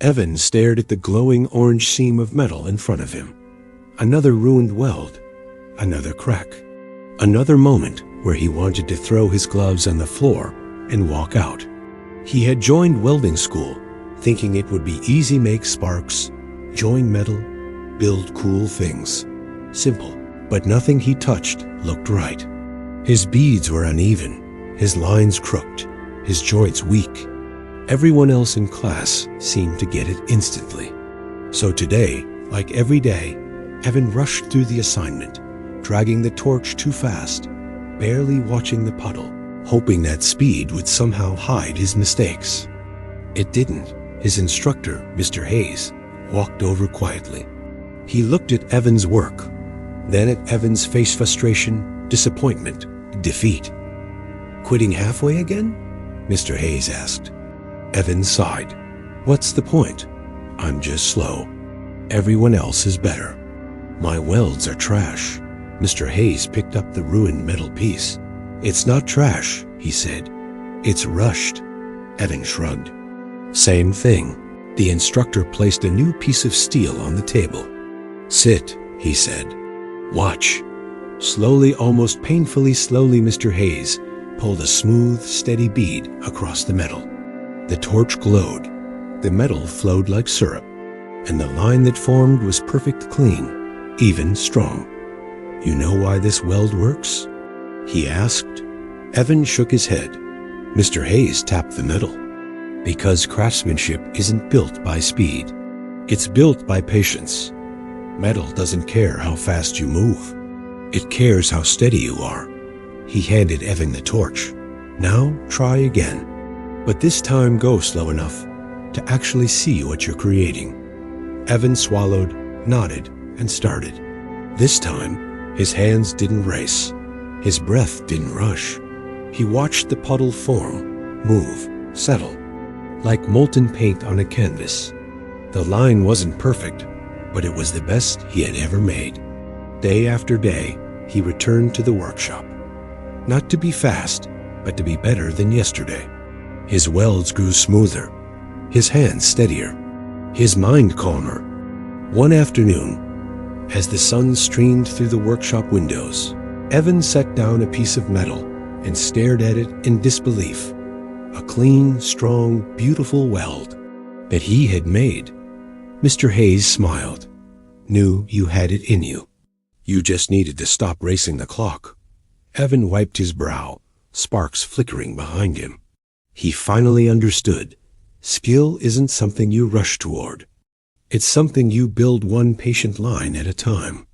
Evan stared at the glowing orange seam of metal in front of him. Another ruined weld. Another crack. Another moment where he wanted to throw his gloves on the floor and walk out. He had joined welding school, thinking it would be easy make sparks, join metal, build cool things. Simple, but nothing he touched looked right. His beads were uneven, his lines crooked, his joints weak. Everyone else in class seemed to get it instantly. So today, like every day, Evan rushed through the assignment, dragging the torch too fast, barely watching the puddle, hoping that speed would somehow hide his mistakes. It didn't. His instructor, Mr. Hayes, walked over quietly. He looked at Evan's work, then at Evan's face frustration, disappointment, defeat. "Quitting halfway again?" Mr. Hayes asked. Evan sighed. "What's the point? I'm just slow. Everyone else is better. My welds are trash." Mr. Hayes picked up the ruined metal piece. "It's not trash," he said. "It's rushed." Evan shrugged. "Same thing." The instructor placed a new piece of steel on the table. "Sit," he said. "Watch." Slowly, almost painfully slowly, Mr. Hayes pulled a smooth, steady bead across the metal. The torch glowed. The metal flowed like syrup, and the line that formed was perfect, clean, even, strong. "You know why this weld works?" he asked. Evan shook his head. Mr. Hayes tapped the metal. "Because craftsmanship isn't built by speed. It's built by patience. Metal doesn't care how fast you move. It cares how steady you are." He handed Evan the torch. "Now try again. But this time go slow enough to actually see what you're creating." Evan swallowed, nodded, and started. This time, his hands didn't race. His breath didn't rush. He watched the puddle form, move, settle, like molten paint on a canvas. The line wasn't perfect, but it was the best he had ever made. Day after day, he returned to the workshop. Not to be fast, but to be better than yesterday. His welds grew smoother, his hands steadier, his mind calmer. One afternoon, as the sun streamed through the workshop windows, Evan set down a piece of metal and stared at it in disbelief. A clean, strong, beautiful weld that he had made. Mr. Hayes smiled. "Knew you had it in you. You just needed to stop racing the clock." Evan wiped his brow, sparks flickering behind him. He finally understood. Skill isn't something you rush toward. It's something you build one patient line at a time.